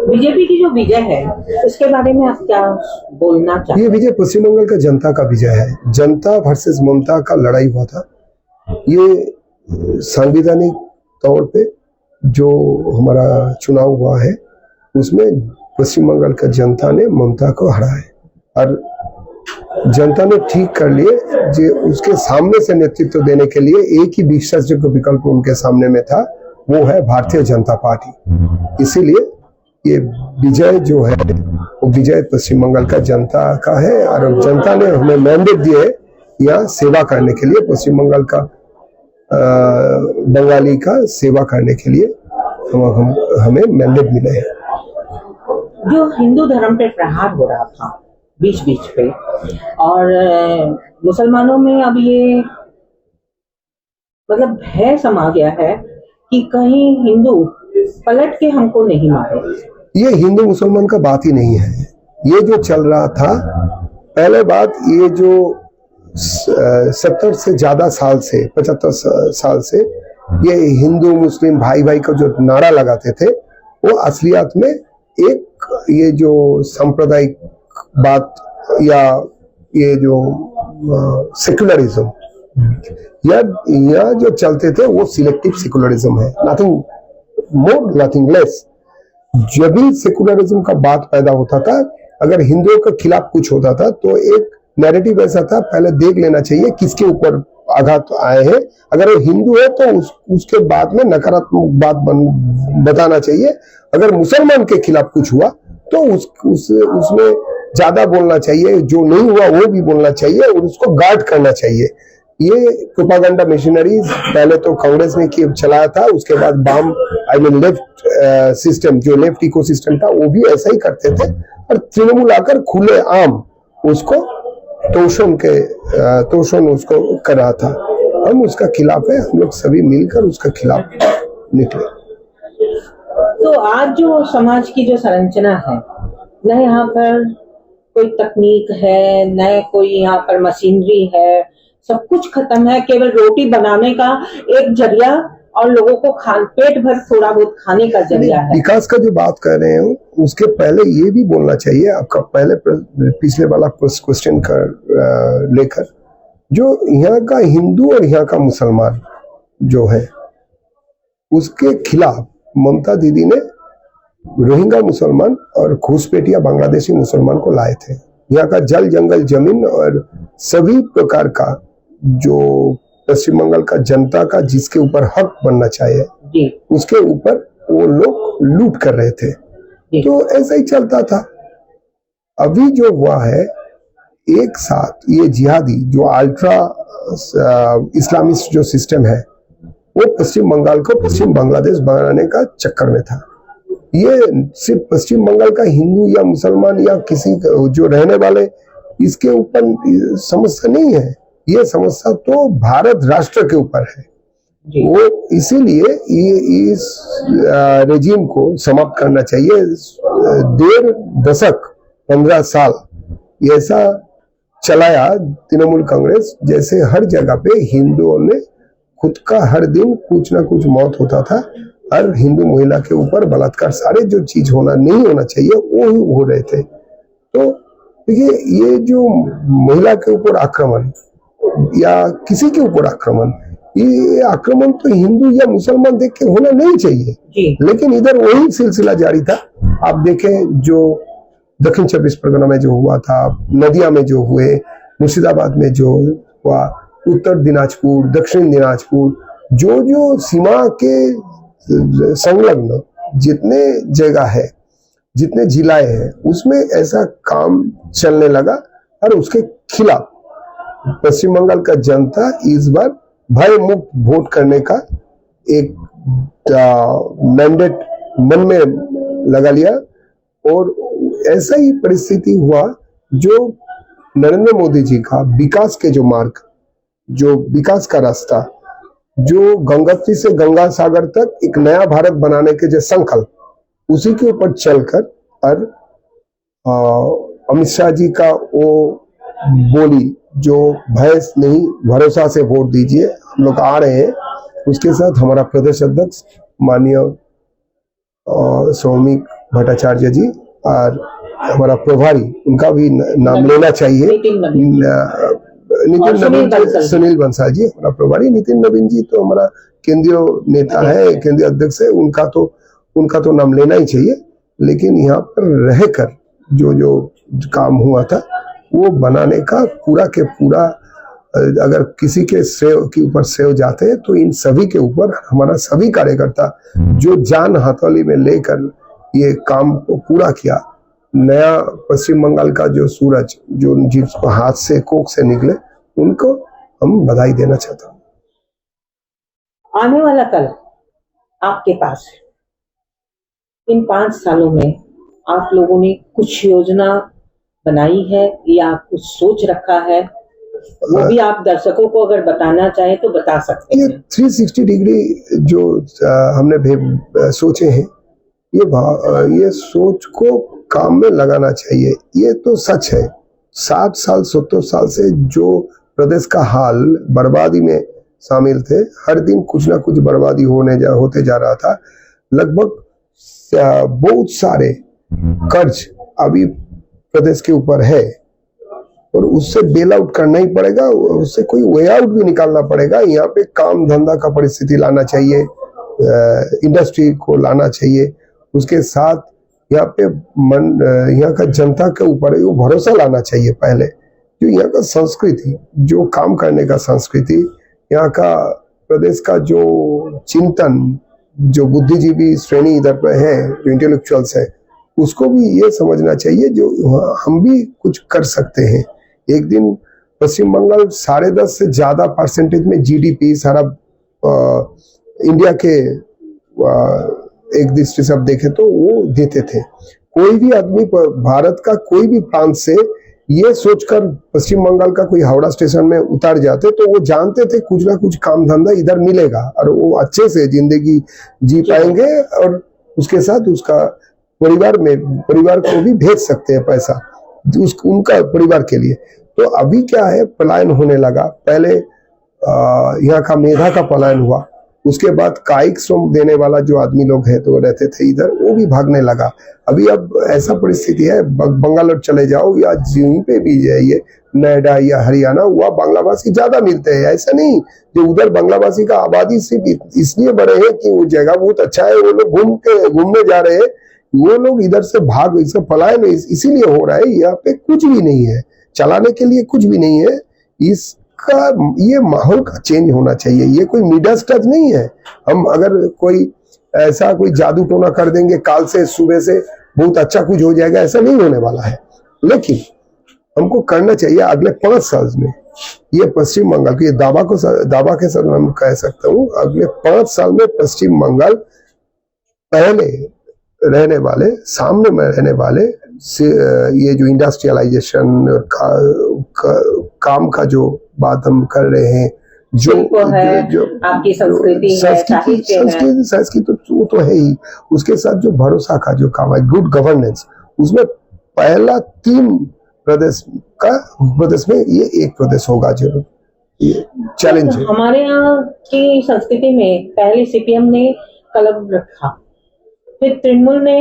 BJP की जो विजय है उसके बारे में आप क्या बोलना चाहते हैं? ये विजय पश्चिम बंगाल का जनता का विजय है। जनता वर्सेस ममता का लड़ाई हुआ था। ये संवैधानिक तौर पे जो हमारा चुनाव हुआ है उसमें पश्चिम बंगाल का जनता ने ममता को हराया है और जनता ने ठीक कर लिए जो उसके सामने से नेतृत्व देने के लिए एक ही विश्वासयोग्य विकल्प उनके सामने में था, वो है भारतीय जनता पार्टी। इसीलिए ये विजय जो है वो विजय पश्चिम बंगाल का जनता का है और जनता ने हमें मैंडेट दिए है यहाँ सेवा करने के लिए, पश्चिम बंगाल का बंगाली का सेवा करने के लिए हमें मैंडेट मिले हैं। जो हिंदू धर्म पे प्रहार हो रहा था बीच बीच पे और मुसलमानों में अब ये मतलब भय समा गया है कि कहीं हिंदू पलट के हमको नहीं मारे। ये हिंदू मुसलमान का बात ही नहीं है। ये जो चल रहा था पहले बात, ये जो 70 से ज्यादा साल से 75 साल से ये हिंदू मुस्लिम भाई भाई का जो नारा लगाते थे वो असलियत में एक ये जो सांप्रदायिक बात या ये जो सेकुलरिज्म या जो चलते थे वो सिलेक्टिव सेकुलरिज्म है, नथिंग मोर नथिंग लेस। जब भी सेकुलरिज्म का बात पैदा होता था, अगर हिंदुओं के खिलाफ कुछ होता था तो एक नैरेटिव ऐसा था, पहले देख लेना चाहिए किसके ऊपर आघात आए हैं। अगर वो हिंदू है तो उसके बाद में नकारात्मक बात बताना चाहिए। अगर मुसलमान के खिलाफ कुछ हुआ तो उसमें ज्यादा बोलना चाहिए, जो नहीं हुआ वो भी बोलना चाहिए और उसको गार्ड करना चाहिए। ये प्रोपागेंडा मशीनरीज पहले तो कांग्रेस ने चलाया था, उसके बाद वाम लेफ्ट सिस्टम जो लेफ्ट इकोसिस्टम था वो भी ऐसा ही करते थे और तृणमूल आकर खुले आम उसको तोषण उसको कर रहा था। हम उसका खिलाफ है, हम लोग सभी मिलकर उसका खिलाफ निकले। तो आज जो समाज की जो संरचना है, न यहाँ पर कोई तकनीक है, न कोई यहाँ पर मशीनरी है, सब कुछ खत्म है। केवल रोटी बनाने का एक जरिया और लोगों को पेट भर थोड़ा बहुत खाने का जरिया है। विकास का जो बात कर रहे हो उसके पहले ये भी बोलना चाहिए, आपका पहले पिछले वाला क्वेश्चन का लेकर, जो यहाँ का हिंदू और यहाँ का मुसलमान जो है उसके खिलाफ ममता दीदी ने रोहिंग्या मुसलमान और घुसपैठिया बांग्लादेशी मुसलमान को लाए थे। यहाँ का जल जंगल जमीन और सभी प्रकार का जो पश्चिम बंगाल का जनता का जिसके ऊपर हक बनना चाहिए उसके ऊपर वो लोग लूट कर रहे थे। तो ऐसा ही चलता था। अभी जो हुआ है एक साथ ये जिहादी जो अल्ट्रा इस्लामिस्ट जो सिस्टम है वो पश्चिम बंगाल को पश्चिम बांग्लादेश बनाने का चक्कर में था। ये सिर्फ पश्चिम बंगाल का हिंदू या मुसलमान या किसी जो रहने वाले इसके ऊपर समस्या नहीं है, ये समस्या तो भारत राष्ट्र के ऊपर है। वो इसीलिए इस रेजिम को समाप्त करना चाहिए। 1.5 दशक 15 साल ऐसा चलाया तृणमूल कांग्रेस, जैसे हर जगह पे हिंदुओं ने खुद का हर दिन कुछ ना कुछ मौत होता था और हिंदू महिला के ऊपर बलात्कार, सारे जो चीज होना नहीं होना चाहिए वो ही हो रहे थे। तो देखिए ये जो महिला के ऊपर आक्रमण या किसी के ऊपर आक्रमण, ये आक्रमण तो हिंदू या मुसलमान देख के होना नहीं चाहिए, लेकिन इधर वही सिलसिला जारी था। आप देखें जो दक्षिण 24 परगना में जो हुआ था, नदिया में जो हुए, मुर्शिदाबाद में जो हुआ, उत्तर दिनाजपुर, दक्षिण दिनाजपुर, जो सीमा के संलग्न जितने जगह है, जितने जिलाएं हैं, उसमें ऐसा काम चलने लगा और उसके खिलाफ पश्चिम बंगाल का जनता इस बार भय मुक्त वोट करने का एक मैंडेट मन में लगा लिया और ऐसा ही परिस्थिति हुआ जो नरेंद्र मोदी जी का विकास के जो मार्ग, जो विकास का रास्ता, जो गंगोत्री से गंगा सागर तक एक नया भारत बनाने के जो संकल्प, उसी के ऊपर चलकर और अमित शाह जी का वो बोली जो भय नहीं भरोसा से वोट दीजिए, हम लोग आ रहे हैं, उसके साथ हमारा प्रदेश अध्यक्ष माननीय सौमिक भट्टाचार्य जी और हमारा प्रभारी, उनका भी नाम लेना चाहिए, नितिन नवीन जी, सुनील बंसल जी हमारा प्रभारी। नितिन नवीन जी तो हमारा केंद्रीय नेता है, केंद्रीय अध्यक्ष है, उनका तो नाम लेना ही चाहिए। लेकिन यहाँ पर रहकर जो काम हुआ था वो बनाने का पूरा के पूरा, अगर किसी के श्रेय के ऊपर श्रेय जाते हैं तो इन सभी के ऊपर हमारा सभी कार्यकर्ता जो जान हथौली में लेकर ये काम को पूरा किया। नया पश्चिम बंगाल का जो सूरज जो जिसको हाथ से कोख से निकले, उनको हम बधाई देना चाहता हूँ। आने वाला कल आपके पास है। इन 5 सालों में आप लोगों ने कुछ योजना बनाई है या कुछ सोच रखा है, वो भी आप दर्शकों को अगर बताना चाहें तो बता सकते हैं। 360 डिग्री जो हमने सोचे हैं, ये सोच को काम में लगाना चाहिए। ये तो सच है, 60 साल 70 साल से जो प्रदेश का हाल बर्बादी में शामिल थे, हर दिन कुछ ना कुछ बर्बादी होते जा रहा था। लगभग बहुत सारे कर्ज अभी प्रदेश के ऊपर है और उससे बेल आउट करना ही पड़ेगा, उससे कोई वे आउट भी निकालना पड़ेगा। यहाँ पे काम धंधा का परिस्थिति लाना चाहिए, इंडस्ट्री को लाना चाहिए, उसके साथ यहाँ पे यहाँ का जनता के ऊपर वो भरोसा लाना चाहिए। पहले जो यहाँ का संस्कृति, जो काम करने का संस्कृति, यहाँ का प्रदेश का जो चिंतन, जो बुद्धिजीवी श्रेणी इधर पे है, जो इंटेलेक्चुअल्स है, उसको भी ये समझना चाहिए जो हम भी कुछ कर सकते हैं। एक दिन पश्चिम बंगाल 10.5 से ज्यादा परसेंटेज में जीडीपी सारा इंडिया के एक दृष्टि से आप देखें तो वो देते थे। कोई भी आदमी भारत का कोई भी प्रांत से ये सोचकर पश्चिम बंगाल का कोई हावड़ा स्टेशन में उतार जाते तो वो जानते थे कुछ ना कुछ काम धंधा इधर मिलेगा और वो अच्छे से जिंदगी जी पाएंगे और उसके साथ उसका परिवार को भी भेज सकते हैं पैसा उनका परिवार के लिए। तो अभी क्या है, पलायन होने लगा। पहले यहाँ का मेधा का पलायन हुआ, उसके बाद कायिक श्रम देने वाला जो आदमी लोग है तो रहते थे इधर, वो भी भागने लगा। अभी अब ऐसा परिस्थिति है, बंगालोर चले जाओ या यहीं पे भी जाइए, नोएडा या हरियाणा, वहाँ बांग्लाभाषी ज्यादा मिलते हैं। ऐसा नहीं जो उधर बांग्लाभाषी का आबादी सिर्फ इसलिए बढ़े है कि वो जगह बहुत अच्छा है, वो लोग घूमने जा रहे हैं, वो लोग इधर से भाग, इसका पलायन इसीलिए हो रहा है। यहाँ पे कुछ भी नहीं है, चलाने के लिए कुछ भी नहीं है। इसका ये माहौल का चेंज होना चाहिए। ये कोई मिडास टच नहीं है। हम अगर कोई ऐसा कोई जादू टोना कर देंगे काल से सुबह से बहुत अच्छा कुछ हो जाएगा, ऐसा नहीं होने वाला है। लेकिन हमको करना चाहिए अगले 5 साल में, ये पश्चिम बंगाल की दावा के साथ मैं कह सकता हूँ, अगले 5 साल में पश्चिम बंगाल पहले रहने वाले, सामने में रहने वाले ये जो इंडस्ट्रियलाइजेशन काम का जो बात हम कर रहे हैं, जो आपकी संस्कृति तो है ही, उसके साथ जो भरोसा का जो काम है, गुड गवर्नेंस, उसमें पहला 3 प्रदेश में ये एक प्रदेश होगा जरूर। ये चैलेंज है। हमारे यहाँ की संस्कृति में पहले सीपीएम ने क्लब रखा, फिर तृणमूल ने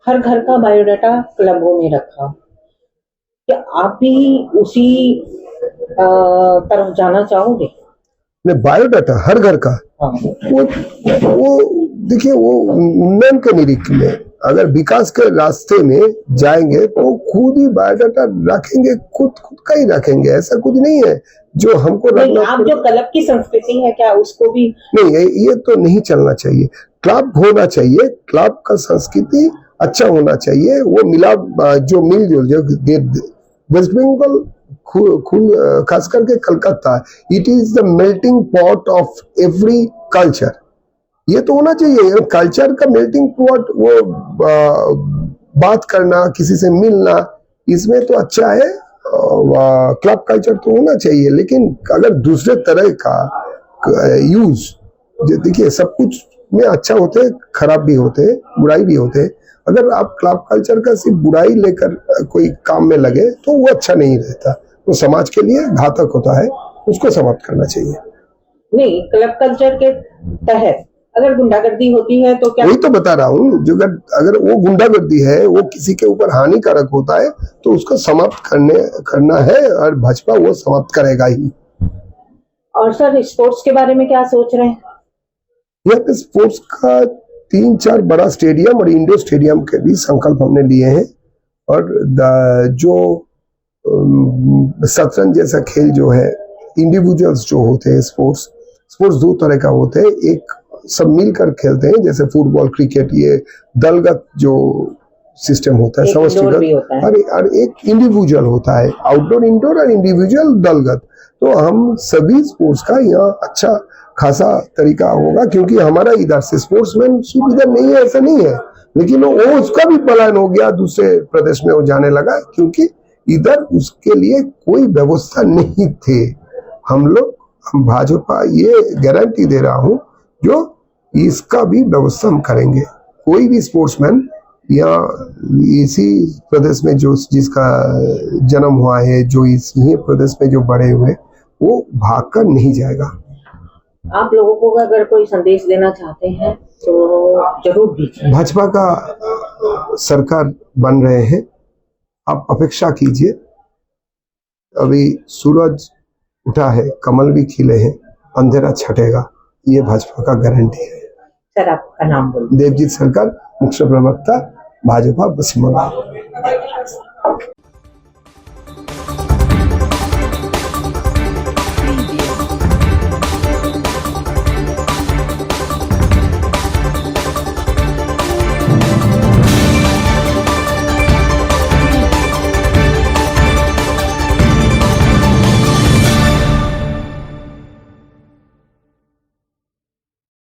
हर घर का बायोडाटा क्लबों में रखा। क्या आप भी उसी तरफ जाना चाहोगे? मैं बायोडाटा हर घर का, वो देखिए, वो उन्नयन के निरीक्षण में, अगर विकास के रास्ते में जाएंगे तो खुद ही बायोडाटा रखेंगे, खुद का ही रखेंगे। ऐसा कुछ नहीं है जो हमको रखना। आप जो क्लब की संस्कृति है, क्या उसको भी नहीं, ये तो नहीं चलना चाहिए। क्लब होना चाहिए, क्लब का संस्कृति अच्छा होना चाहिए। वो मिलजुल जो वेस्ट बंगाल खास करके Calcutta, it is the melting pot of every culture. ये तो होना चाहिए कल्चर का मेल्टिंग पॉट। वो बात करना, किसी से मिलना, इसमें तो अच्छा है, क्लब कल्चर तो होना चाहिए। लेकिन अगर दूसरे तरह का यूज, देखिए सब कुछ में अच्छा होते हैं, खराब भी होते हैं, बुराई भी होते हैं। अगर आप क्लब कल्चर का सिर्फ बुराई लेकर कोई काम में लगे तो वो अच्छा नहीं रहता, वो समाज के लिए घातक होता है, उसको समाप्त करना चाहिए। नहीं, क्लब कल्चर के तहत अगर गुंडागर्दी होती है तो क्या वही तो बता रहा हूँ, जो अगर वो गुंडागर्दी है, वो किसी के ऊपर हानिकारक होता है तो उसको समाप्त करना है, और भाजपा वो समाप्त करेगा ही। और सर स्पोर्ट्स के बारे में क्या सोच रहे हैं? यहाँ पे स्पोर्ट्स का 3-4 बड़ा स्टेडियम और इंडोर स्टेडियम के भी संकल्प हमने लिए हैं, और जो शतरंज जैसा खेल जो है, इंडिविजुअल्स जो होते हैं, स्पोर्ट्स 2 तरह का होते हैं। एक सब मिलकर खेलते हैं, जैसे फुटबॉल, क्रिकेट, ये दलगत जो सिस्टम होता है, समष्टिगत, और एक इंडिविजुअल होता है, आउटडोर, इंडोर और इंडिविजुअल दलगत। तो हम सभी स्पोर्ट्स का यहाँ अच्छा खासा तरीका होगा, क्योंकि हमारा इधर से स्पोर्ट्समैनशिप इधर नहीं है, ऐसा नहीं है, लेकिन वो उसका भी पलायन हो गया, दूसरे प्रदेश में वो जाने लगा, क्योंकि इधर उसके लिए कोई व्यवस्था नहीं थे। हम भाजपा ये गारंटी दे रहा हूं, जो इसका भी व्यवस्था हम करेंगे। कोई भी स्पोर्ट्समैन या इसी प्रदेश में जो जिसका जन्म हुआ है, जो इसी प्रदेश में जो बड़े हुए, वो भागकर नहीं जाएगा। आप लोगों को अगर कोई संदेश देना चाहते हैं तो जरूर दीजिए। भाजपा का सरकार बन रहे हैं, आप अपेक्षा कीजिए। अभी सूरज उठा है, कमल भी खिले हैं, अंधेरा छटेगा, ये भाजपा का गारंटी है। सर आपका नाम बोलिए। देवजीत सरकार, मुख्य प्रवक्ता, भाजपा पश्चिम बंगाल।